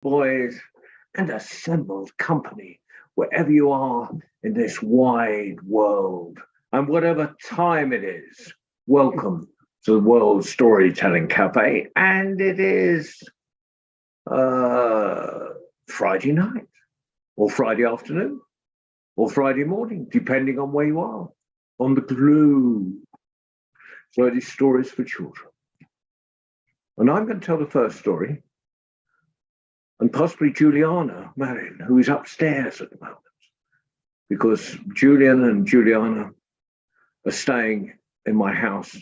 boys, and assembled company, wherever you are in this wide world, and whatever time it is, welcome to the World Storytelling Cafe. And it is uh, Friday night, or Friday afternoon, or Friday morning, depending on where you are on the globe. So it is stories for children. And I'm going to tell the first story, and possibly Juliana Marion, who is upstairs at the moment, because Julian and Juliana are staying in my house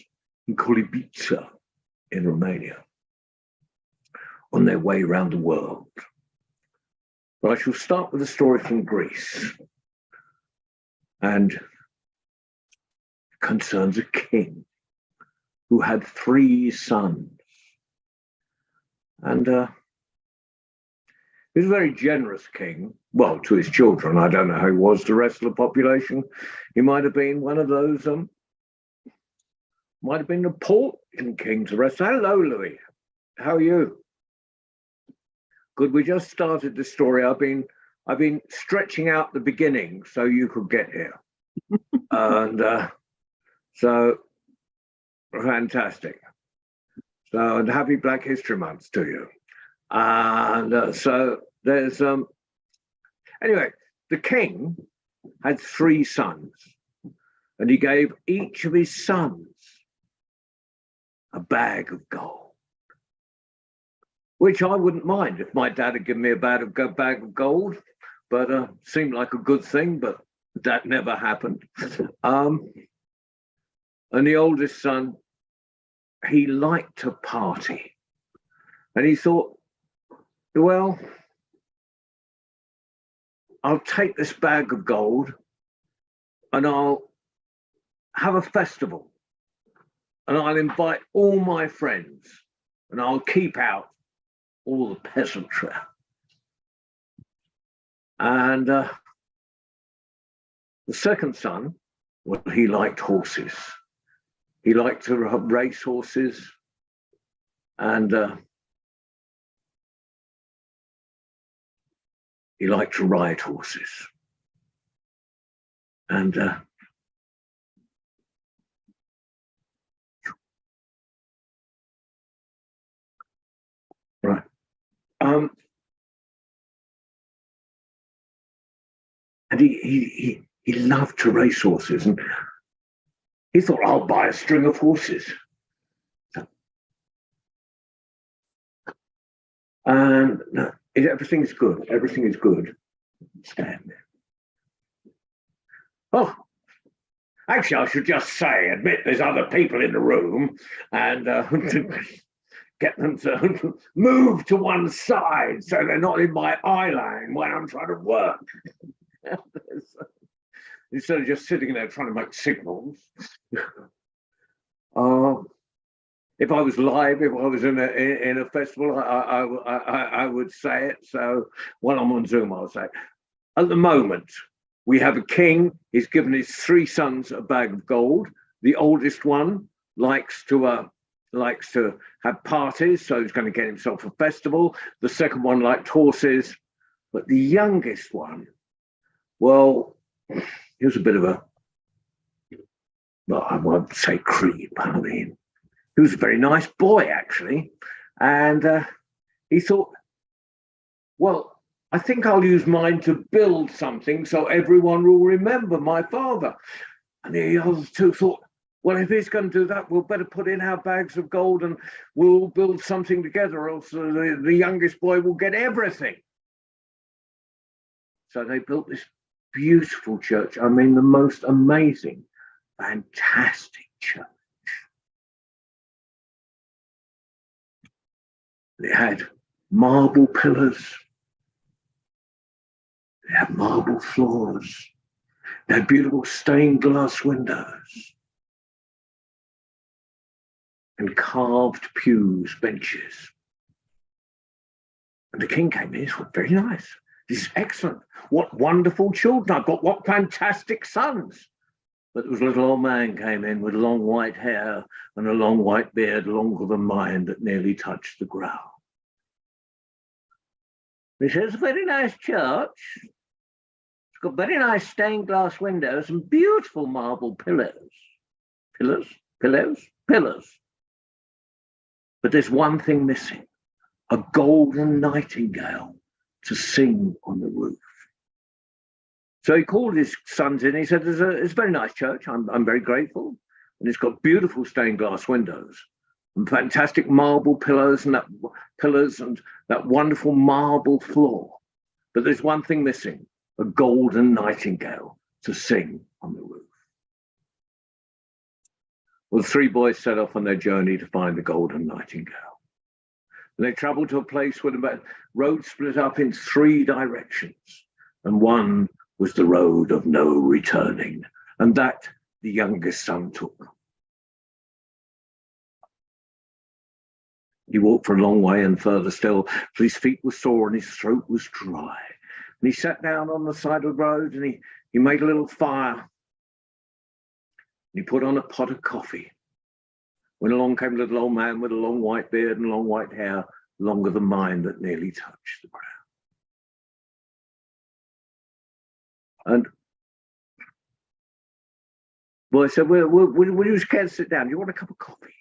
in Kolibica in Romania on their way around the world. But I shall start with a story from Greece, and it concerns a king who had 3 sons. And he was a very generous king, well, to his children. I don't know how he was to the rest of the population. He might have been one of those, might have been the Portland king to the rest. Hello, Louis. How are you? Good. We just started the story. I've been stretching out the beginning so you could get here. And so fantastic. So, and happy Black History Month to you. And so there's anyway, the king had 3 sons, and he gave each of his sons a bag of gold, which I wouldn't mind if my dad had given me a bag of gold, but seemed like a good thing, but that never happened. And the oldest son, he liked to party, and he thought, well, I'll take this bag of gold and I'll have a festival, and I'll invite all my friends, and I'll keep out all the peasantry. And the second son, well, he liked horses. He liked to race horses, and he liked to ride horses. And right. And he loved to race horses, and he thought, I'll buy a string of horses. And no, everything's good. Everything is good. Stand there. Oh, actually, I should just admit there's other people in the room, and get them to move to one side so they're not in my eye line when I'm trying to work. Instead of just sitting there trying to make signals. If I was live, if I was in a festival, I would say it. So while I'm on Zoom, I'll say it. At the moment, we have a king. He's given his 3 sons a bag of gold. The oldest one likes to have parties, so he's going to get himself a festival. The second one liked horses, but the youngest one, well, he was a bit of a, well, I won't say creep. I mean, he was a very nice boy, actually. And he thought, well, I think I'll use mine to build something so everyone will remember my father. And the others 2 thought, well, if he's going to do that, we'll better put in our bags of gold and we'll build something together, or else the youngest boy will get everything. So they built this beautiful church. I mean, the most amazing, fantastic church. It had marble pillars. It had marble floors. It had beautiful stained glass windows. And carved pews, benches. And the king came in. He thought, very nice. This is excellent. What wonderful children I've got. What fantastic sons. But there was a little old man came in with long white hair and a long white beard longer than mine that nearly touched the ground. He says, it's a very nice church. It's got very nice stained glass windows and beautiful marble pillars. Pillars. But there's one thing missing, a golden nightingale to sing on the roof. So he called his sons in. He said, it's a very nice church. I'm very grateful. And it's got beautiful stained glass windows and fantastic marble pillars and that wonderful marble floor. But there's one thing missing, a golden nightingale to sing on the roof. Well, the three boys set off on their journey to find the golden nightingale. And they traveled to a place where the road split up in three directions. And one was the road of no returning. And that the youngest son took. He walked for a long way and further still, for his feet were sore and his throat was dry. And he sat down on the side of the road and he made a little fire. And he put on a pot of coffee. When along came a little old man with a long white beard and long white hair, longer than mine, that nearly touched the ground. And boy said, will you scared to sit down? Do you want a cup of coffee?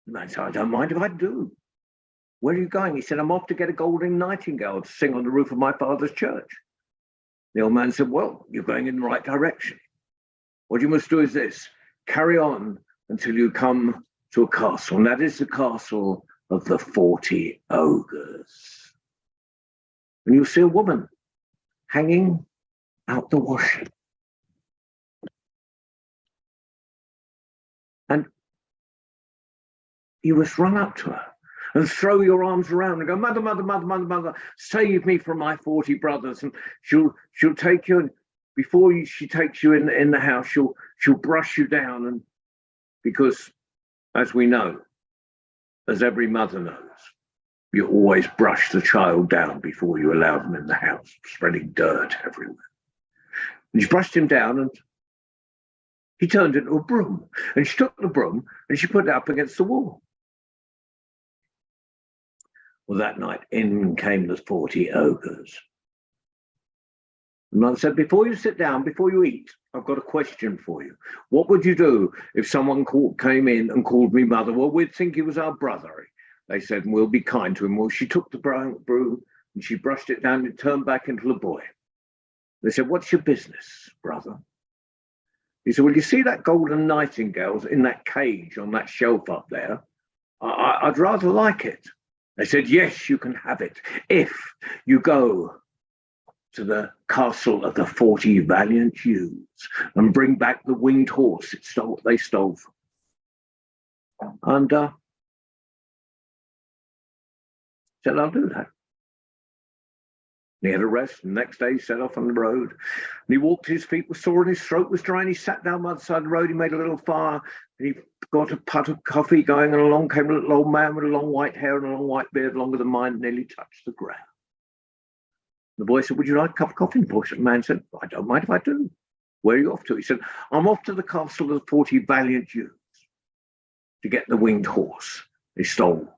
The man said, I don't mind if I do. Where are you going? He said, I'm off to get a golden nightingale to sing on the roof of my father's church. The old man said, well, you're going in the right direction. What you must do is this, carry on until you come to a castle, and that is the castle of the 40 ogres. And you'll see a woman hanging out the washing. And you must run up to her and throw your arms around and go, mother, mother, mother, mother, mother, save me from my 40 brothers. And she'll take you, and before she takes you in the house, she'll brush you down. And because, as we know, as every mother knows, you always brush the child down before you allow them in the house, spreading dirt everywhere. And she brushed him down and he turned into a broom. And she took the broom and she put it up against the wall. Well, that night in came the 40 ogres. And Mother said, before you sit down, before you eat, I've got a question for you. What would you do if someone came in and called me mother? Well, we'd think he was our brother. They said, and we'll be kind to him. Well, she took the broom and she brushed it down and turned back into the boy. They said, what's your business, brother? He said, well, you see that golden nightingale in that cage on that shelf up there? I'd rather like it. They said, yes, you can have it if you go to the castle of the 40 valiant youths and bring back the winged horse they stole from. And said, I'll do that. And he had a rest, and the next day he set off on the road. And he walked, his feet were sore and his throat was dry, and he sat down by the side of the road. He made a little fire, and he got a pot of coffee going, and along came a little old man with a long white hair and a long white beard, longer than mine, nearly touched the ground. The boy said, would you like a cup of coffee? And the man said, I don't mind if I do. Where are you off to? He said, I'm off to the castle of the 40 valiant youths to get the winged horse they stole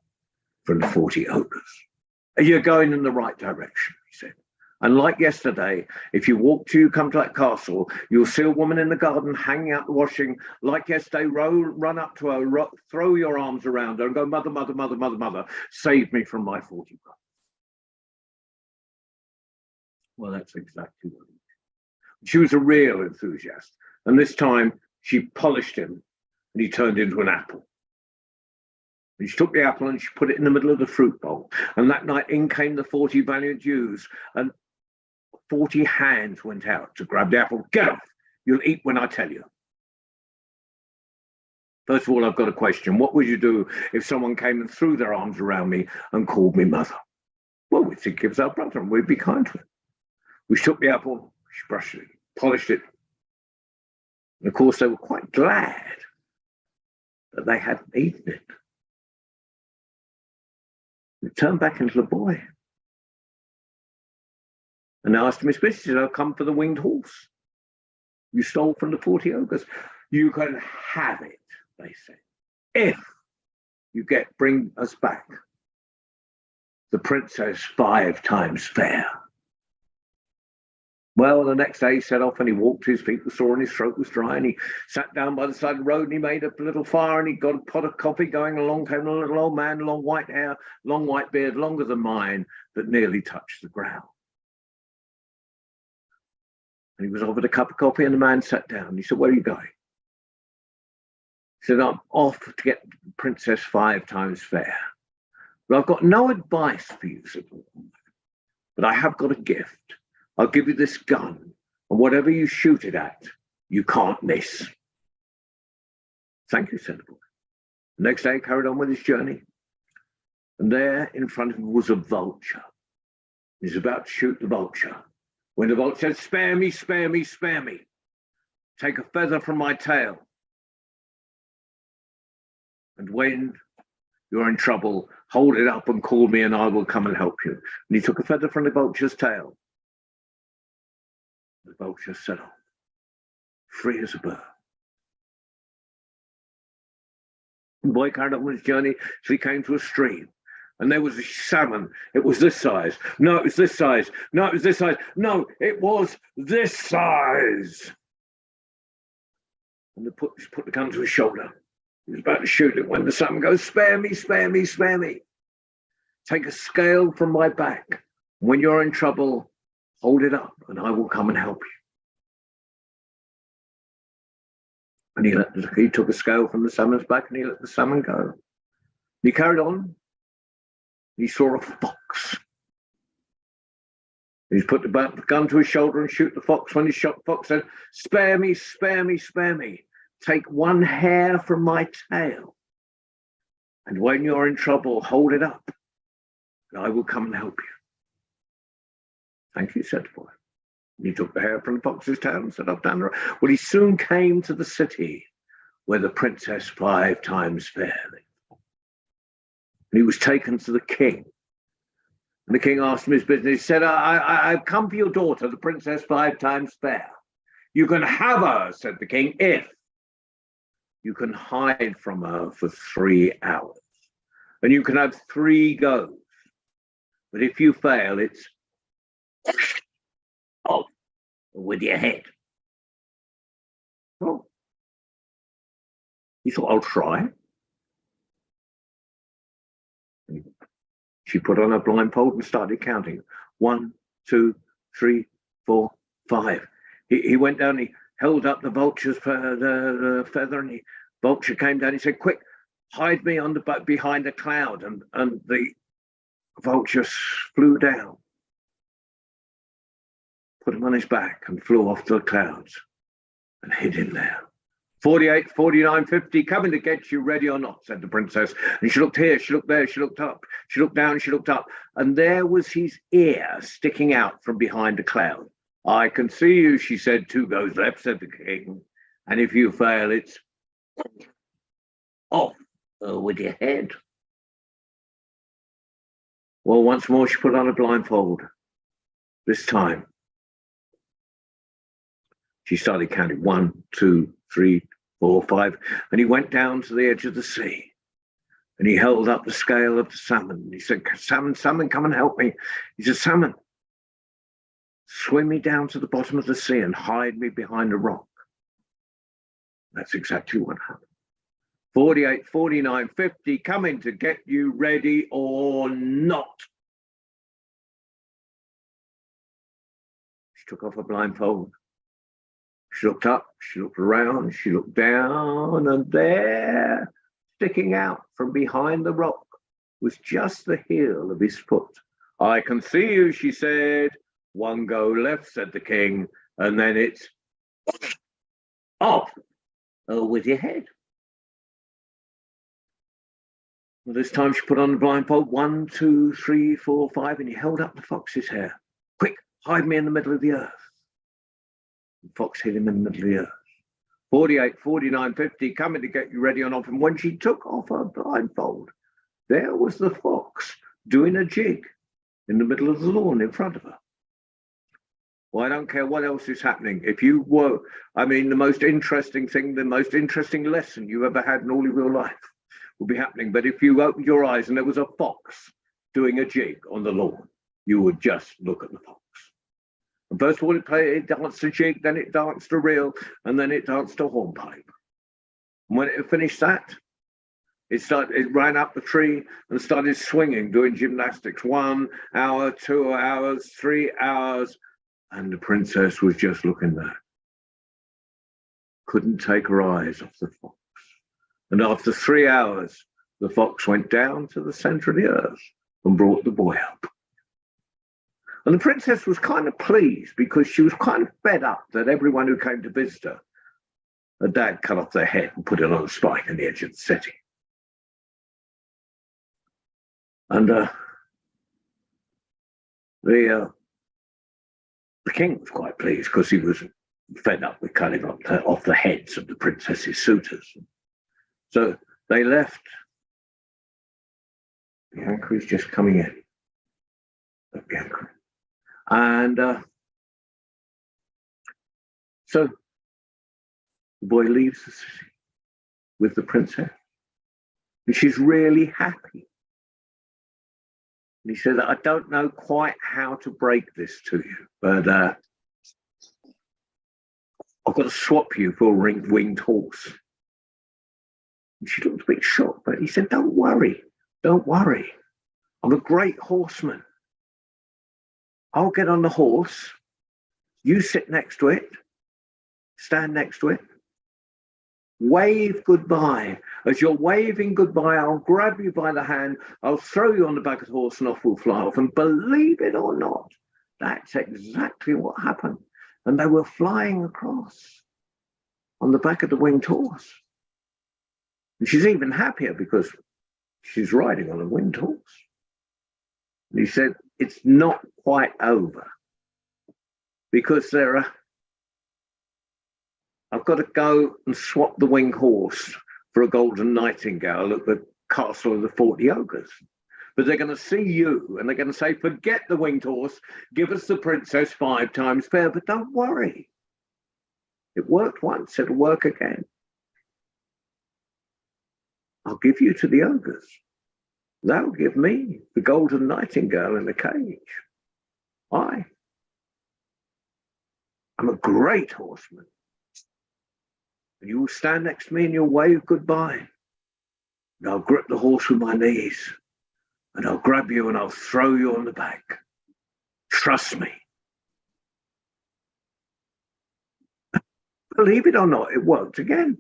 from the 40 ogres. You're going in the right direction, he said. And like yesterday, if you come to that castle, you'll see a woman in the garden hanging out the washing. Like yesterday, run up to her, throw your arms around her and go, mother, mother, mother, mother, mother, save me from my 40 brothers. Well, that's exactly what he did. She was a real enthusiast. And this time she polished him and he turned into an apple. And she took the apple and she put it in the middle of the fruit bowl. And that night in came the 40 valiant youths, and 40 hands went out to grab the apple. Get off! You'll eat when I tell you. First of all, I've got a question. What would you do if someone came and threw their arms around me and called me mother? Well, we'd think he was our brother and we'd be kind to him. We took the apple, she brushed it, polished it. And of course, they were quite glad that they hadn't eaten it. They turned back into the boy. And I asked him his business. He said, I've come for the winged horse you stole from the 40 ogres. You can have it, they said, if you bring us back the princess 5 times fair. Well, the next day he set off and he walked, his feet were sore and his throat was dry, and he sat down by the side of the road and he made a little fire and he got a pot of coffee going. Along came a little old man, long white hair, long white beard, longer than mine, that nearly touched the ground. And he was offered a cup of coffee and the man sat down. He said, "Where are you going?" He said, "I'm off to get Princess 5 times fair. But I've got no advice for you," said the woman, "but I have got a gift. I'll give you this gun, and whatever you shoot it at, you can't miss." "Thank you," said the boy. The next day he carried on with his journey, and there in front of him was a vulture. He's about to shoot the vulture when the vulture said, "Spare me, spare me, spare me. Take a feather from my tail. And when you're in trouble, hold it up and call me and I will come and help you." And he took a feather from the vulture's tail. The vulture set off, free as a bird. The boy carried on with his journey till he came to a stream. And there was a salmon. It was this size. No, it was this size. No, it was this size. No, it was this size. And he put the gun to his shoulder. He was about to shoot it when the salmon goes, "Spare me, spare me, spare me. Take a scale from my back. When you're in trouble, hold it up and I will come and help you." And he took a scale from the salmon's back and he let the salmon go. He carried on. He saw a fox. He's put the gun to his shoulder and shoot the fox. When he shot the fox, said, "Spare me, spare me, spare me. Take one hair from my tail. And when you're in trouble, hold it up and I will come and help you." "Thank you," said the boy. And he took the hair from the fox's tail and set off down the road. Well, he soon came to the city where the Princess 5 times fair lived. And he was taken to the king. And the king asked him his business. He said, I've come for your daughter, the Princess 5 times fair. "You can have her," said the king, "if you can hide from her for 3 hours. And you can have 3 goes. But if you fail, it's off with your head." Well, he thought, "I'll try." She put on her blindfold and started counting. 1, 2, 3, 4, 5. He went down, he held up the vulture's the feather, and the vulture came down. He said, "Quick, hide me on the behind a cloud." And the vulture flew down, put him on his back and flew off to the clouds and hid him there. 48, 49, 50, coming to get you, ready or not, said the princess. And she looked here, she looked there, she looked up, she looked down, she looked up, and there was his ear sticking out from behind a cloud. "I can see you," she said. 2 goes left, said the king. "And if you fail, it's off with your head." Well, once more she put on a blindfold. This time she started counting 1, 2, 3, 4, 5, and he went down to the edge of the sea and he held up the scale of the salmon. He said, "Salmon, salmon, come and help me." He said, "Salmon, swim me down to the bottom of the sea and hide me behind a rock." That's exactly what happened. 48, 49, 50, coming to get you, ready or not. She took off her blindfold. She looked up, she looked around, she looked down, and there, sticking out from behind the rock, was just the heel of his foot. "I can see you," she said. 1 go left, said the king, and then it's off with your head. Well, this time she put on the blindfold. 1, 2, 3, 4, 5, and he held up the fox's hair. "Quick, hide me in the middle of the earth." The fox hid him in the middle of the earth. 48, 49, 50, coming to get you, ready or not. And when she took off her blindfold, there was the fox doing a jig in the middle of the lawn in front of her. Well, I don't care what else is happening. If you were, the most interesting thing, the most interesting lesson you ever had in all of your life will be happening. But if you opened your eyes and there was a fox doing a jig on the lawn, you would just look at the fox. And first of all, it danced a jig, then it danced a reel, and then it danced a hornpipe. And when it had finished that, it ran up the tree and started swinging, doing gymnastics. 1 hour, 2 hours, 3 hours. And the princess was just looking there. Couldn't take her eyes off the fox. And after 3 hours, the fox went down to the center of the earth and brought the boy up. And the princess was kind of pleased because she was kind of fed up that everyone who came to visit her dad cut off their head and put it on a spike on the edge of the city. And the king was quite pleased because he was fed up with cutting off the heads of the princess's suitors. So they left. Bianca is just coming in. Bianca. And so the boy leaves the city with the princess. And she's really happy. And he said, I don't know quite how to break this to you, but I've got to swap you for a winged horse. And she looked a bit shocked, but he said, don't worry. I'm a great horseman. I'll get on the horse. You sit next to it. Stand next to it. Wave goodbye. As you're waving goodbye, I'll grab you by the hand. I'll throw you on the back of the horse and off we'll fly off. And believe it or not, that's exactly what happened. And they were flying across on the back of the winged horse. And she's even happier because she's riding on a winged horse. And he said, it's not quite over because I've got to go and swap the winged horse for a golden nightingale at the castle of the 40 ogres. But they're going to see you and they're going to say, forget the winged horse, give us the princess 5 times fair, but don't worry. It worked once, it'll work again. I'll give you to the ogres. They'll give me the golden nightingale in the cage. I'm a great horseman. And you will stand next to me and you'll wave goodbye. And I'll grip the horse with my knees. And I'll grab you and I'll throw you on the back. Trust me. Believe it or not, it worked again.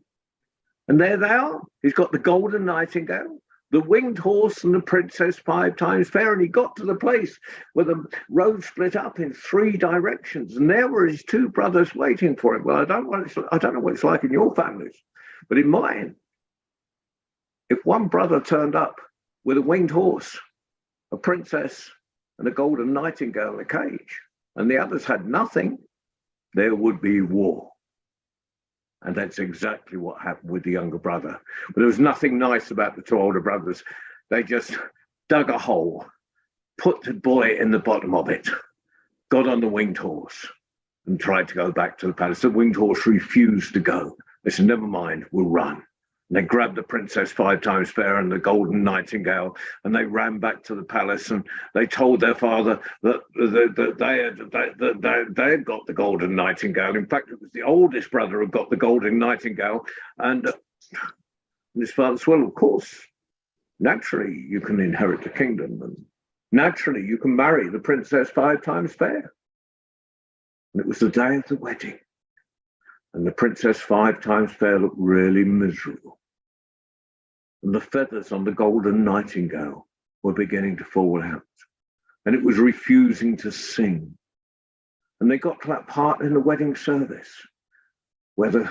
And there they are. He's got the golden nightingale, the winged horse and the princess 5 times fair. And he got to the place where the road split up in 3 directions. And there were his 2 brothers waiting for him. Well, I don't know what it's like in your families, but in mine, if one brother turned up with a winged horse, a princess and a golden nightingale in a cage, and the others had nothing, there would be war. And that's exactly what happened with the younger brother. But there was nothing nice about the 2 older brothers. They just dug a hole, put the boy in the bottom of it, got on the winged horse and tried to go back to the palace. The winged horse refused to go. They said, never mind, we'll run. And they grabbed the princess 5 times fair and the golden nightingale, and they ran back to the palace. And they told their father that they had got the golden nightingale. In fact, it was the oldest brother who got the golden nightingale. And his father said, well, of course, naturally you can inherit the kingdom, and naturally you can marry the princess 5 times fair. And it was the day of the wedding. And the princess 5 times fair looked really miserable. And the feathers on the golden nightingale were beginning to fall out. And it was refusing to sing. And they got to that part in the wedding service where the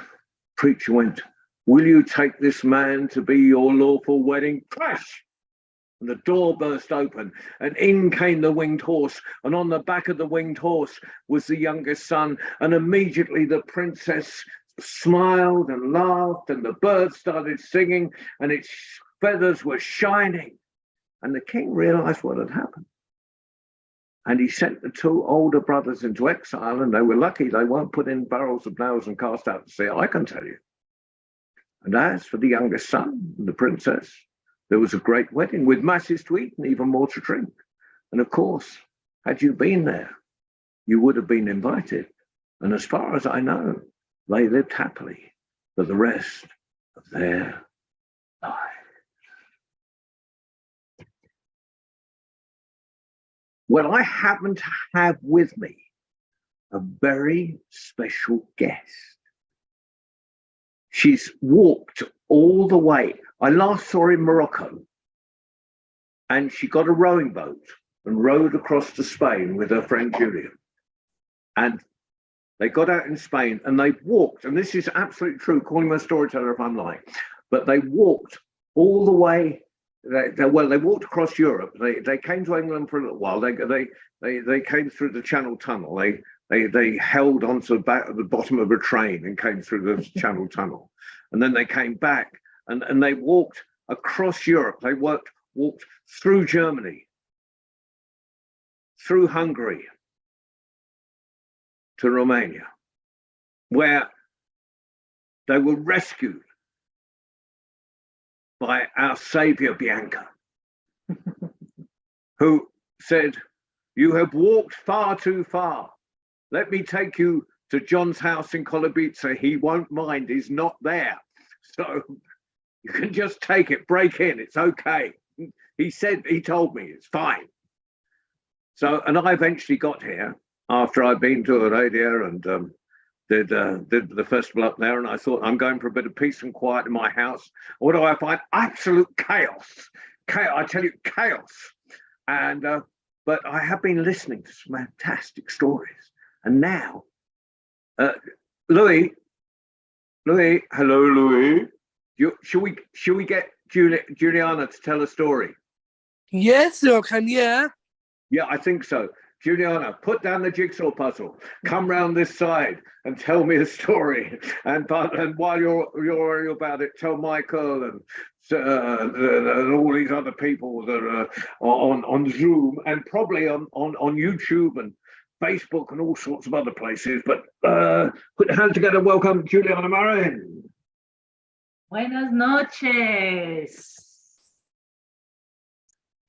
preacher went, will you take this man to be your lawful wedding? Crash! And the door burst open, and in came the winged horse, and on the back of the winged horse was the youngest son, and immediately the princess smiled and laughed, and the birds started singing, and its feathers were shining. And the king realized what had happened. And he sent the 2 older brothers into exile, and they were lucky they weren't put in barrels of nails and cast out to sea, I can tell you. And as for the youngest son and the princess, there was a great wedding with masses to eat and even more to drink. And of course, had you been there, you would have been invited. And as far as I know, they lived happily for the rest of their lives. Well, I happen to have with me a very special guest. She's walked all the way. I last saw her in Morocco, and she got a rowing boat and rowed across to Spain with her friend Julian. And they got out in Spain and they walked, and this is absolutely true, calling me a storyteller if I'm lying, but they walked all the way. They walked across Europe. They came to England for a little while. They came through the Channel Tunnel. They held onto the bottom of a train and came through the Channel Tunnel, and then they came back and they walked across Europe. They walked through Germany, through Hungary, to Romania, where they were rescued by our savior Bianca, who said, "You have walked far too far. Let me take you to John's house in Kolobice. He won't mind, he's not there. So you can just take it, break in, it's okay." He told me, it's fine. So, and I eventually got here after I'd been to Aradia and did the festival up there, and I thought, I'm going for a bit of peace and quiet in my house. What do I find? Absolute chaos. I tell you, chaos. And but I have been listening to some fantastic stories, and now, Louis, hello, Louis. Should we get Juliana to tell a story? Yes, Jochen, yeah. Yeah, I think so. Juliana, put down the jigsaw puzzle. Come round this side and tell me a story. And while you're about it, tell Michael and all these other people that are on Zoom and probably on YouTube and Facebook and all sorts of other places. But put your hands together. Welcome, Juliana Marin. Buenas noches.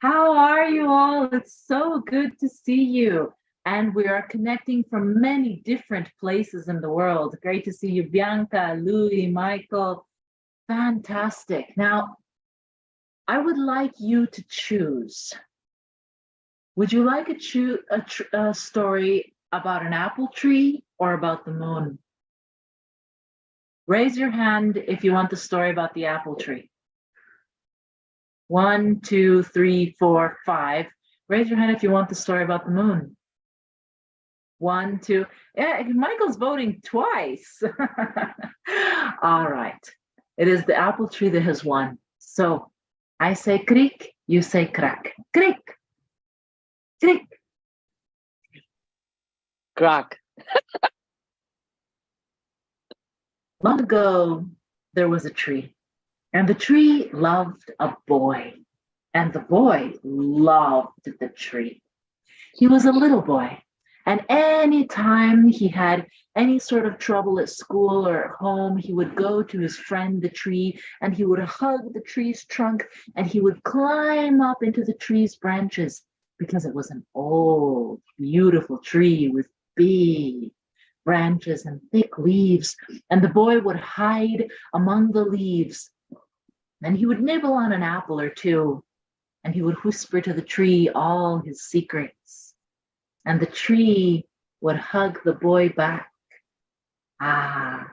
How are you all? It's so good to see you. And we are connecting from many different places in the world. Great to see you, Bianca, Louis, Michael. Fantastic. Now, I would like you to choose. Would you like a story about an apple tree or about the moon? Raise your hand if you want the story about the apple tree. 1, 2, 3, 4, 5. Raise your hand if you want the story about the moon. 1, 2. Yeah, Michael's voting twice. All right. It is the apple tree that has won. So I say creak, you say crack. Creak. Creak. Crack. Long ago, there was a tree. And the tree loved a boy, and the boy loved the tree. He was a little boy, and anytime he had any sort of trouble at school or at home, he would go to his friend the tree, and he would hug the tree's trunk, and he would climb up into the tree's branches, because it was an old, beautiful tree with big branches and thick leaves, and the boy would hide among the leaves. And he would nibble on an apple or two, and he would whisper to the tree all his secrets. And the tree would hug the boy back. Ah,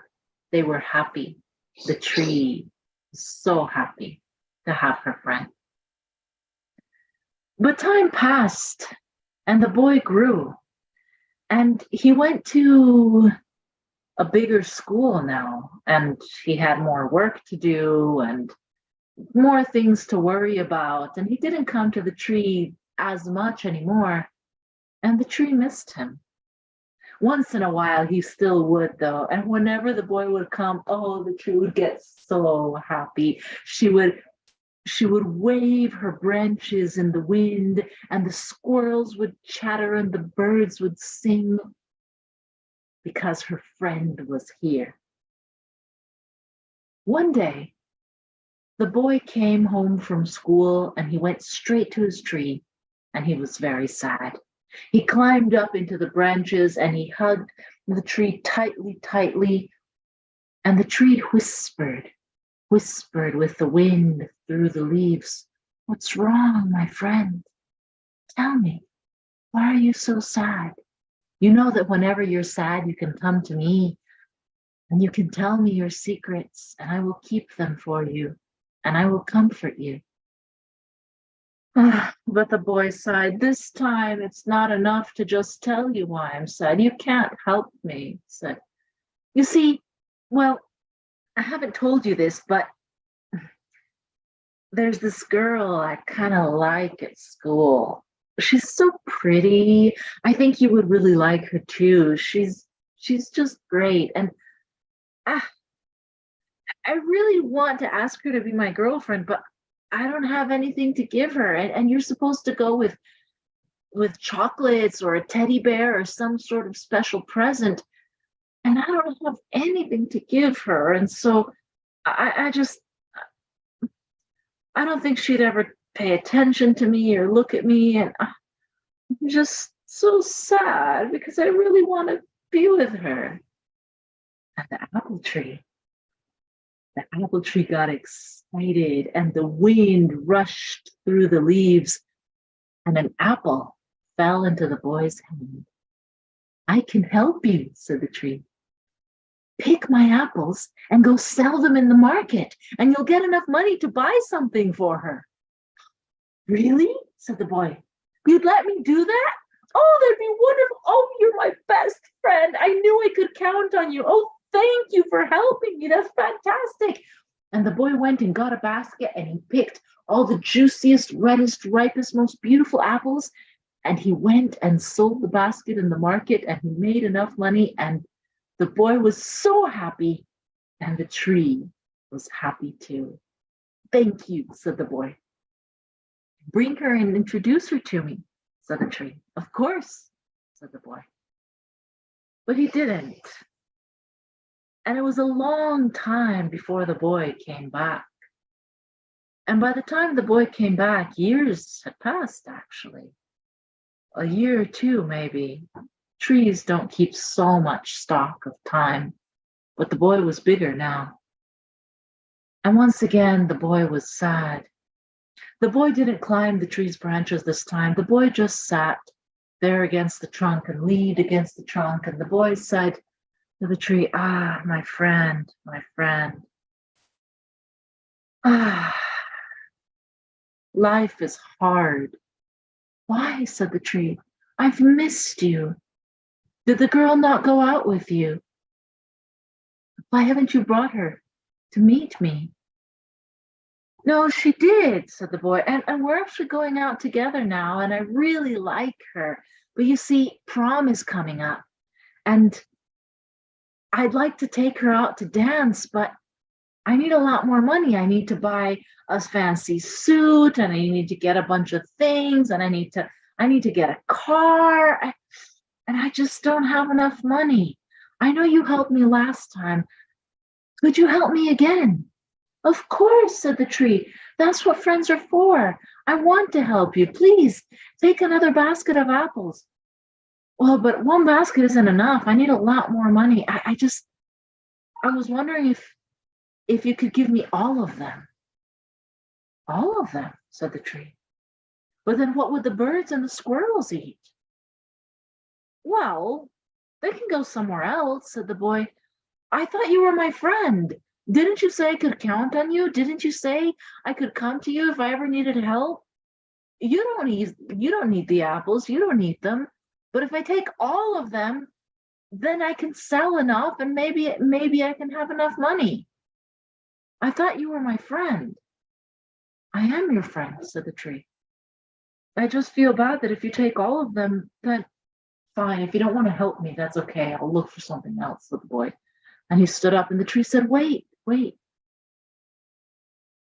they were happy. The tree was so happy to have her friend. But time passed, and the boy grew. And he went to a bigger school now, and he had more work to do and more things to worry about, and he didn't come to the tree as much anymore, and the tree missed him. Once in a while he still would, though, and whenever the boy would come, oh, the tree would get so happy. She would wave her branches in the wind, and the squirrels would chatter and the birds would sing, because her friend was here. One day, The boy came home from school and he went straight to his tree and he was very sad. He climbed up into the branches and he hugged the tree tightly, tightly. And the tree whispered with the wind through the leaves. What's wrong, my friend? Tell me, why are you so sad? You know that whenever you're sad, you can come to me and you can tell me your secrets and I will keep them for you and I will comfort you. But the boy sighed, this time it's not enough to just tell you why I'm sad. You can't help me, he said. You see, well, I haven't told you this, but there's this girl I kind of like at school. She's so pretty. I think you would really like her too. She's just great. And I really want to ask her to be my girlfriend, but I don't have anything to give her. And you're supposed to go with chocolates or a teddy bear or some sort of special present. And I don't have anything to give her. And so I don't think she'd ever pay attention to me or look at me. And I'm just so sad because I really want to be with her. And the apple tree got excited and the wind rushed through the leaves and an apple fell into the boy's hand. I can help you, said the tree. Pick my apples and go sell them in the market and you'll get enough money to buy something for her. Really? Said the boy. You'd let me do that? Oh, that'd be wonderful. Oh, you're my best friend. I knew I could count on you. Oh, thank you for helping me. That's fantastic. And the boy went and got a basket and he picked all the juiciest, reddest, ripest, most beautiful apples. And he went and sold the basket in the market and he made enough money. And the boy was so happy and the tree was happy too. Thank you, said the boy. Bring her and introduce her to me, said the tree. Of course, said the boy. But he didn't. And it was a long time before the boy came back. And by the time the boy came back, years had passed, actually. A year or two, maybe. Trees don't keep so much stock of time, but the boy was bigger now. And once again, the boy was sad. The boy didn't climb the tree's branches this time. The boy just sat there against the trunk and leaned against the trunk. And the boy said to the tree, ah, my friend, my friend. Ah, life is hard. Why, said the tree, I've missed you. Did the girl not go out with you? Why haven't you brought her to meet me? No, she did, said the boy, and we're actually going out together now, and I really like her. But you see, prom is coming up, and I'd like to take her out to dance, but I need a lot more money. I need to buy a fancy suit, and I need to get a bunch of things, and I need to get a car, and I just don't have enough money. I know you helped me last time. Could you help me again? Of course, said the tree. That's what friends are for. I want to help you. Please take another basket of apples. Well, but one basket isn't enough. I need a lot more money. I was wondering if you could give me all of them. All of them, said the tree. But then what would the birds and the squirrels eat? Well, they can go somewhere else, said the boy. I thought you were my friend. Didn't you say I could count on you? Didn't you say I could come to you if I ever needed help? You don't need the apples. You don't need them. But if I take all of them, then I can sell enough and maybe I can have enough money. I thought you were my friend. I am your friend, said the tree. I just feel bad that if you take all of them, then fine. If you don't want to help me, that's okay. I'll look for something else, said the boy. And he stood up and the tree said, wait.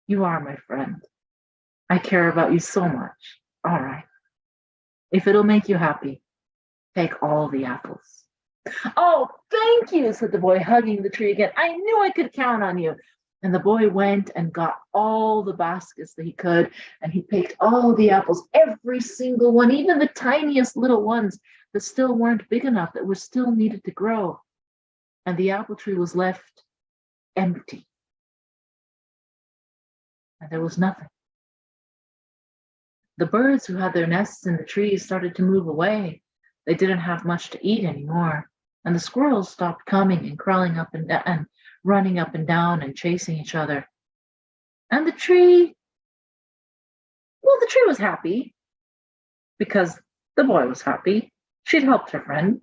You are my friend. I care about you so much. All right. If it'll make you happy, take all the apples. Oh, thank you, said the boy, hugging the tree again. I knew I could count on you. And the boy went and got all the baskets that he could, and he picked all the apples, every single one, even the tiniest little ones that still weren't big enough, that were still needed to grow. And the apple tree was left empty. And there was nothing. The birds who had their nests in the trees started to move away. They didn't have much to eat anymore. And the squirrels stopped coming and crawling up and down and running up and down and chasing each other. And the tree was happy because the boy was happy. She'd helped her friend.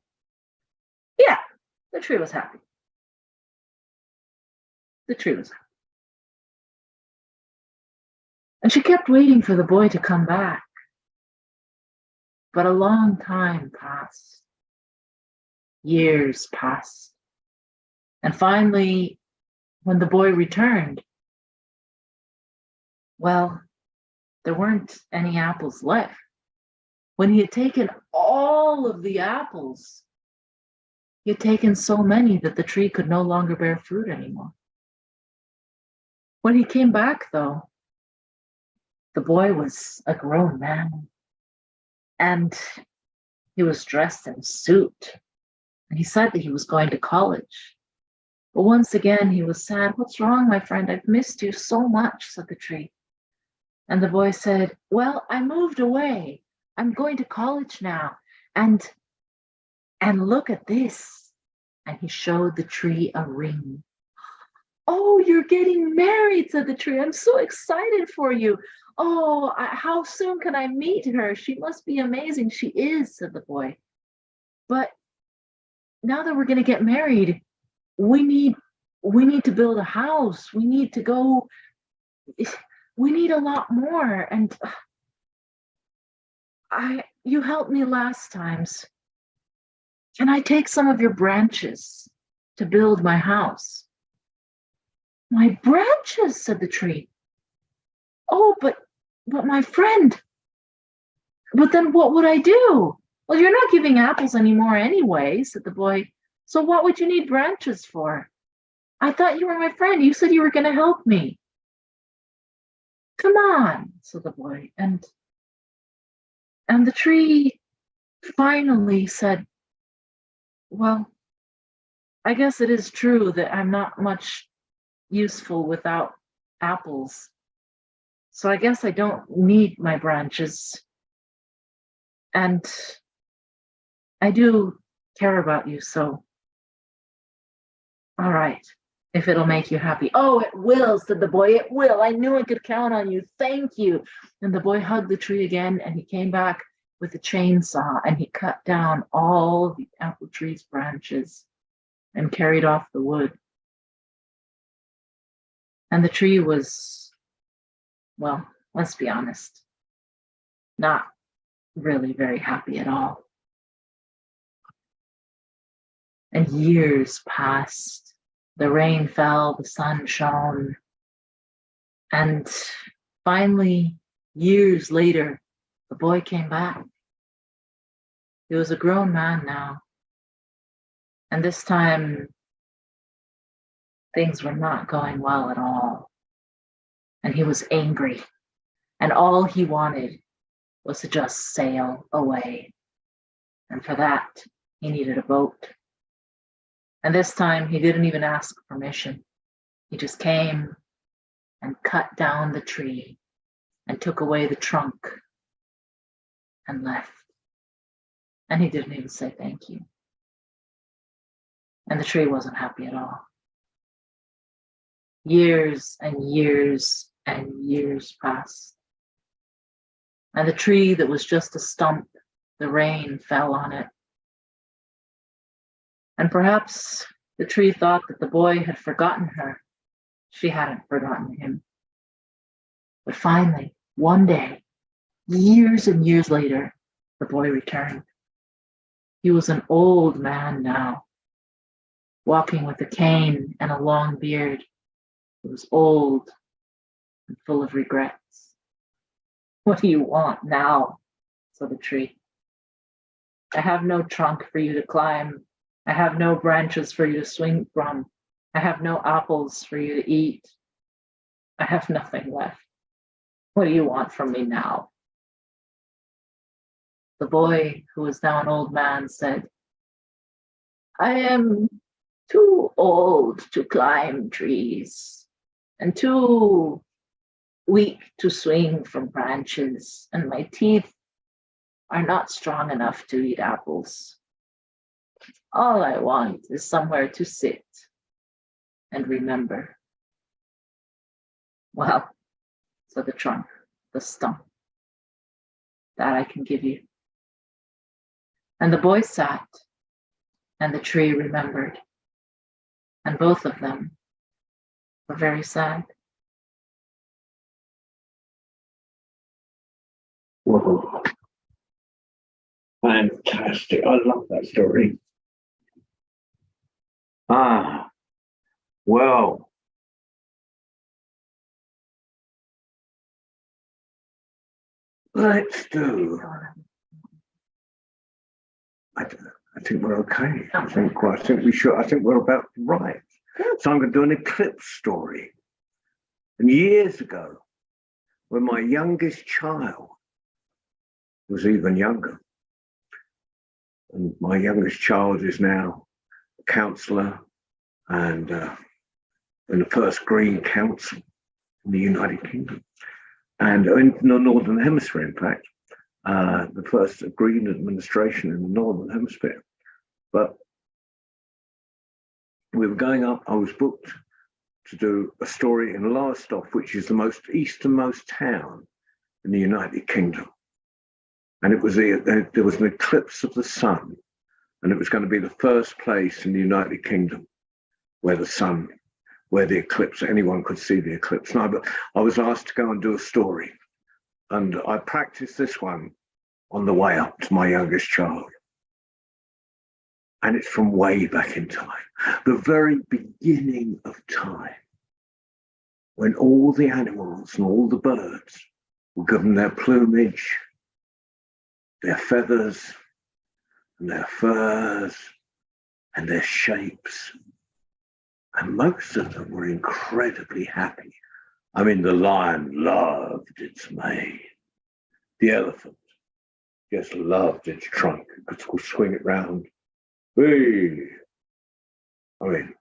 Yeah, the tree was happy. The tree was happy. And she kept waiting for the boy to come back. But a long time passed. Years passed. And finally, when the boy returned, well, there weren't any apples left. When he had taken all of the apples, he had taken so many that the tree could no longer bear fruit anymore. When he came back, though, the boy was a grown man, and he was dressed in a suit, and he said that he was going to college. But once again, he was sad. "What's wrong, my friend? I've missed you so much," said the tree. And the boy said, "Well, I moved away. I'm going to college now. And look at this." And he showed the tree a ring. "Oh, you're getting married," said the tree. "I'm so excited for you. Oh, how soon can I meet her? She must be amazing." "She is," said the boy. "But now that we're going to get married, we need to build a house. We need a lot more. And you helped me last times. Can I take some of your branches to build my house?" "My branches," said the tree. "Oh, but my friend, but then what would I do?" "Well, you're not giving apples anymore anyway," said the boy. "So what would you need branches for? I thought you were my friend. You said you were going to help me." "Come on," said the boy. And the tree finally said, "Well, I guess it is true that I'm not much useful without apples. So I guess I don't need my branches. And I do care about you, so all right, if it'll make you happy." "Oh, it will," said the boy. "It will. I knew I could count on you. Thank you." And the boy hugged the tree again, and he came back with a chainsaw, and he cut down all the apple tree's branches and carried off the wood. And the tree was, well, let's be honest, not really very happy at all. And years passed. The rain fell, the sun shone. And finally, years later, the boy came back. He was a grown man now. And this time, things were not going well at all. And he was angry. And all he wanted was to just sail away. And for that, he needed a boat. And this time, he didn't even ask permission. He just came and cut down the tree and took away the trunk and left. And he didn't even say thank you. And the tree wasn't happy at all. Years and years and years passed. And the tree that was just a stump, the rain fell on it. And perhaps the tree thought that the boy had forgotten her. She hadn't forgotten him. But finally, one day, years and years later, the boy returned. He was an old man now, walking with a cane and a long beard. He was old and full of regrets. "What do you want now?" said the tree. "I have no trunk for you to climb. I have no branches for you to swing from. I have no apples for you to eat. I have nothing left. What do you want from me now? The boy, who was now an old man, said, I am too old to climb trees and too weak to swing from branches, and my teeth are not strong enough to eat apples. All I want is somewhere to sit and remember. Well, said the trunk, the stump, that I can give you. And the boy sat, and the tree remembered, and both of them were very sad. Whoa. Fantastic. I love that story. Well. Let's do. I think we're okay. I think we should. I think we're about right. So I'm going to do an eclipse story. And years ago, when my youngest child was even younger, and my youngest child is now a councillor and in the first Green Council in the United Kingdom, and in the Northern Hemisphere, in fact, the first Green administration in the Northern Hemisphere. But we were going up, I was booked to do a story in Lowestoft, which is the most easternmost town in the United Kingdom. And it was there was an eclipse of the sun, and it was going to be the first place in the United Kingdom where the eclipse, anyone could see the eclipse. But I was asked to go and do a story, and I practiced this one on the way up to my youngest child. And it's from way back in time, the very beginning of time, when all the animals and all the birds were given their plumage, their feathers, and their furs, and their shapes. And most of them were incredibly happy. I mean, the lion loved its mane. The elephant just loved its trunk. It could swing it round. Hey. I mean,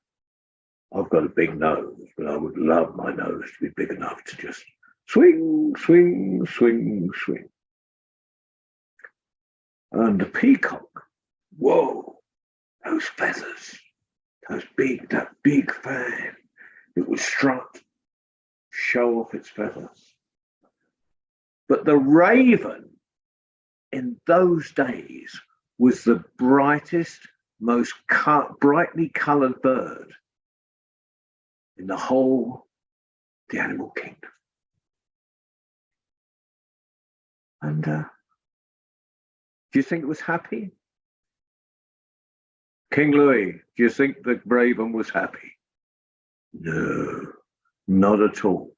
I've got a big nose, but I would love my nose to be big enough to just swing, swing, swing, swing. And the peacock, whoa, those feathers, that big fan, it would strut, show off its feathers. But the raven in those days was the brightest, most brightly coloured bird in the whole the animal kingdom. And do you think it was happy? King Louis, do you think the raven was happy? No, not at all.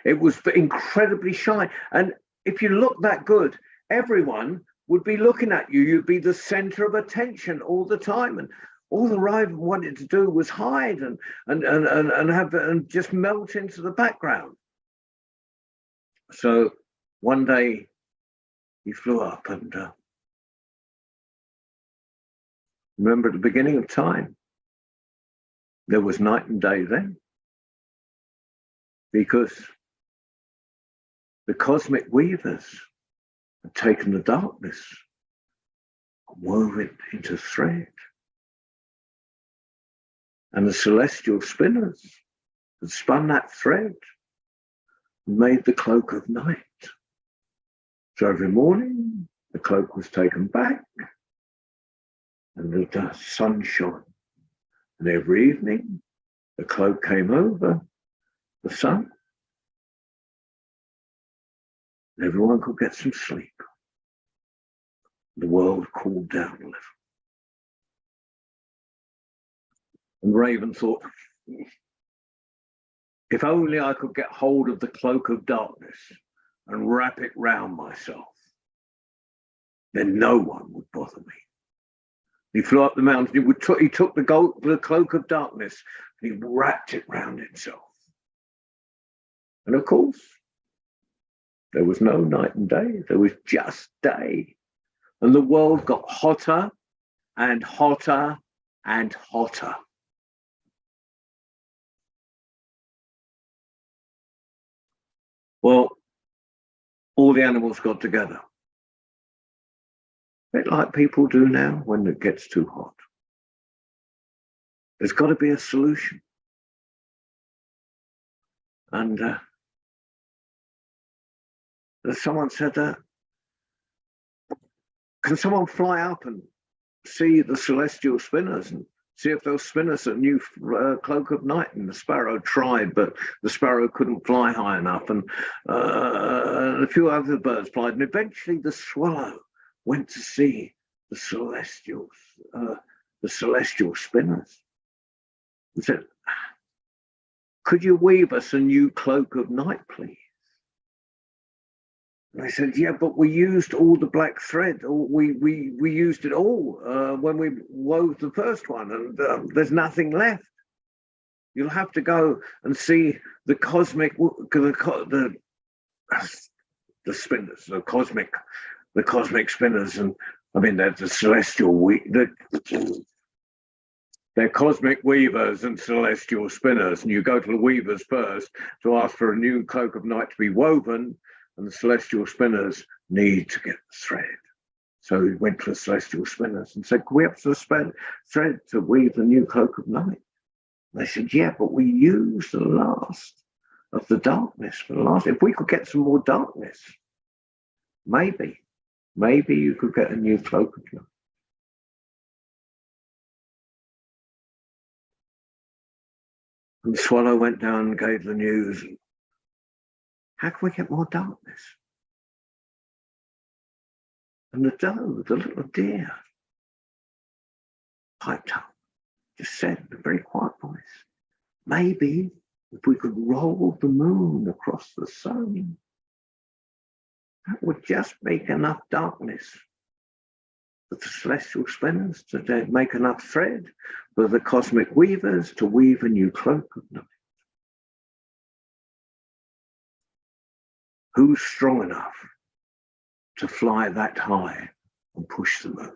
It was incredibly shy. And if you look that good, everyone would be looking at you. You'd be the center of attention all the time. And all the raven wanted to do was hide and just melt into the background. So one day he flew up, and remember, at the beginning of time, there was night and day then, because the cosmic weavers had taken the darkness and wove it into thread. And the celestial spinners had spun that thread and made the cloak of night. So every morning, the cloak was taken back and the sun shone. And every evening, the cloak came over the sun. And everyone could get some sleep. The world cooled down a little. And Raven thought, if only I could get hold of the cloak of darkness and wrap it round myself, then no one would bother me. He flew up the mountain. He took the cloak of darkness and he wrapped it round himself. And of course, there was no night and day. There was just day. And the world got hotter and hotter and hotter. Well, all the animals got together. A bit like people do now when it gets too hot. There's got to be a solution. And someone said that, can someone fly up and see the celestial spinners and see if those spinners are new cloak of night? And the sparrow tried, but the sparrow couldn't fly high enough. And a few other birds flied. And eventually the swallow went to see the celestial spinners and said, could you weave us a new cloak of night, please? And I said, yeah, but we used all the black thread. Or we used it all when we wove the first one, and there's nothing left. You'll have to go and see the cosmic, the spinners, the cosmic spinners, and I mean they're the celestial they're cosmic weavers and celestial spinners, and you go to the weavers first to ask for a new cloak of night to be woven, and the celestial spinners need to get the thread. So he went to the celestial spinners and said, can we have some thread to weave the new cloak of night? And they said, yeah, but we use the last of the darkness for the last. If we could get some more darkness, maybe you could get a new cloak of night. And the swallow went down and gave the news. How can we get more darkness? And the doe, the little deer, piped up, just said in a very quiet voice, maybe if we could roll the moon across the sun, that would just make enough darkness for the celestial spinners to make enough thread for the cosmic weavers to weave a new cloak of night. Who's strong enough to fly that high and push the moon?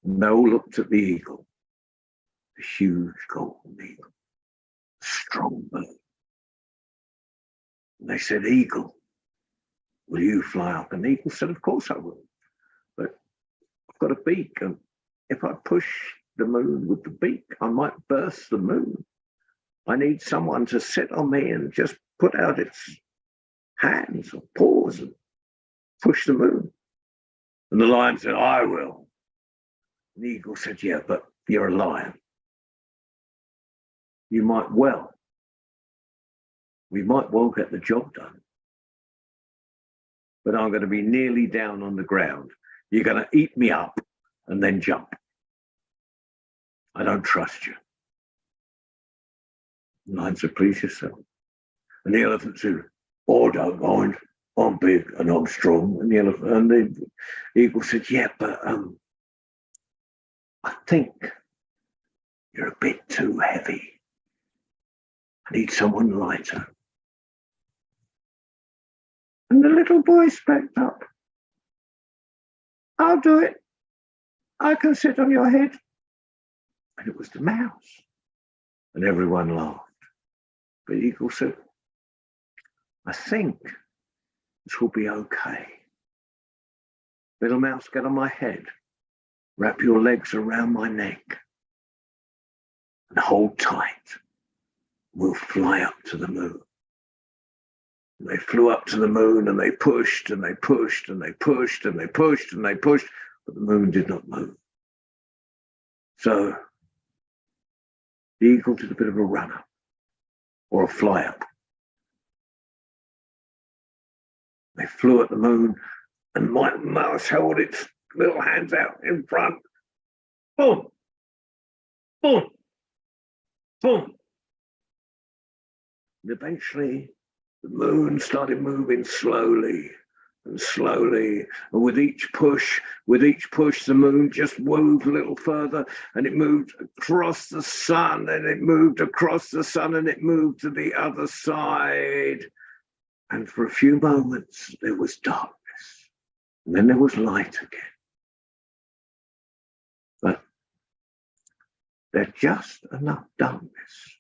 And they all looked at the eagle, the huge golden eagle, strong bird. And they said, eagle, will you fly up? And the eagle said, of course I will. But I've got a beak, and if I push the moon with the beak, I might burst the moon. I need someone to sit on me and just put out its hands or paws and push the moon. And the lion said, I will. And the eagle said, yeah, but you're a lion. We might well get the job done. But I'm going to be nearly down on the ground. You're going to eat me up and then jump. I don't trust you. The lion said, please yourself. And the elephant said, oh, don't mind. I'm big and I'm strong. And the eagle said, yeah, but I think you're a bit too heavy. I need someone lighter. And the little boy spoke up. I'll do it. I can sit on your head. And it was the mouse. And everyone laughed. But the eagle said, I think this will be okay. Little mouse, get on my head. Wrap your legs around my neck. And hold tight. We'll fly up to the moon. And they flew up to the moon, and they pushed and they pushed and they pushed and they pushed and they pushed, but the moon did not move. So the eagle did a bit of a run up or a fly up. They flew at the moon, and my mouse held its little hands out in front. Boom, boom, boom. And eventually, the moon started moving slowly and slowly, and with each push, the moon just moved a little further, and it moved across the sun, and it moved across the sun, and it moved to the other side. And for a few moments, there was darkness, and then there was light again. But there's just enough darkness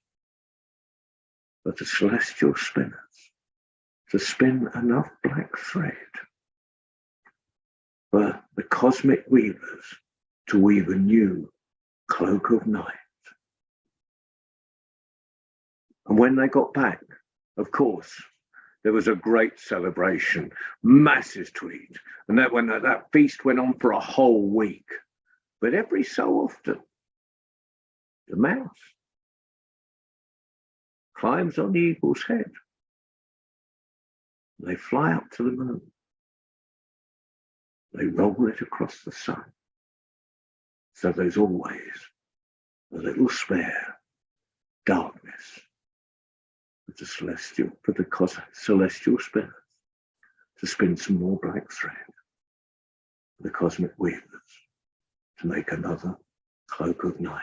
for the celestial spinners to spin enough black thread for the cosmic weavers to weave a new cloak of night. And when they got back, of course, there was a great celebration, massive tweet, and that feast went on for a whole week. But every so often, the mouse climbs on the eagle's head. They fly up to the moon. They roll it across the sun. So there's always a little spare darkness for the celestial spinners to spin some more black thread, for the cosmic weavers to make another cloak of night.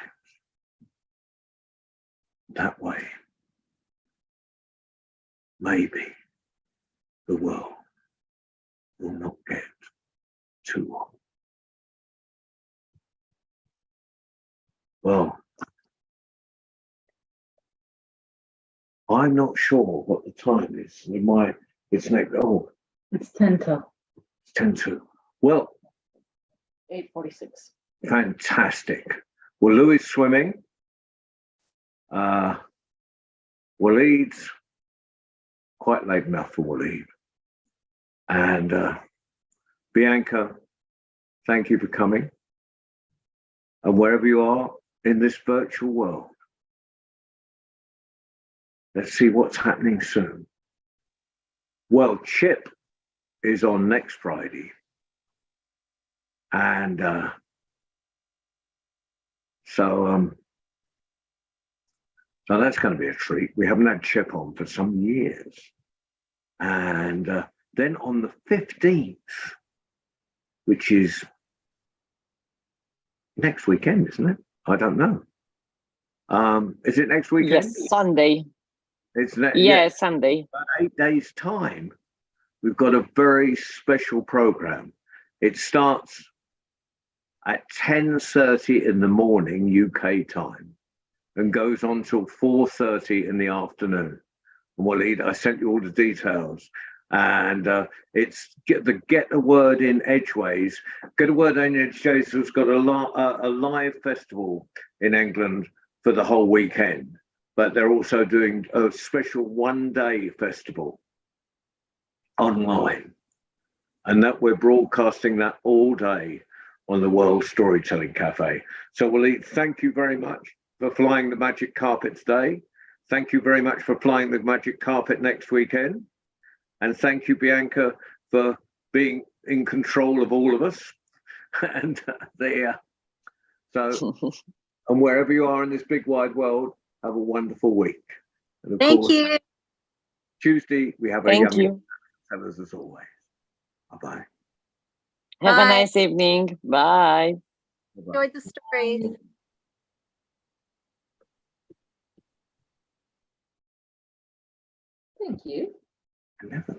That way, maybe the world will not get too hot. Well, I'm not sure what the time is. It's next. Oh, It's 10 to. it's 10 to. Well, 8:46. fantastic. Well, Louis swimming. Waleed's quite late enough for Waleed. And Bianca, thank you for coming. And wherever you are in this virtual world, let's see what's happening soon. Well, Chip is on next Friday. And so that's going to be a treat. We haven't had Chip on for some years. And then on the 15th, which is next weekend, isn't it? I don't know. Is it next weekend? Yes, Sunday. It's Sunday. About 8 days' time, we've got a very special program. It starts at 10:30 in the morning UK time and goes on till 4:30 in the afternoon. And Waleed, I sent you all the details. And it's Get a Word in Edgeways. Get a Word in Edgeways has got a live festival in England for the whole weekend, but they're also doing a special one-day festival online, and that we're broadcasting that all day on the World Storytelling Cafe. So Waleed, thank you very much for flying the magic carpet today. Thank you very much for flying the magic carpet next weekend. And thank you, Bianca, for being in control of all of us. And and wherever you are in this big wide world, have a wonderful week. And of Thank course, you. Tuesday, we have a Thank yummy you. sellers as always. Bye-bye. Have a Bye. nice evening. Bye. Bye-bye. Enjoyed the stories. Thank you. I never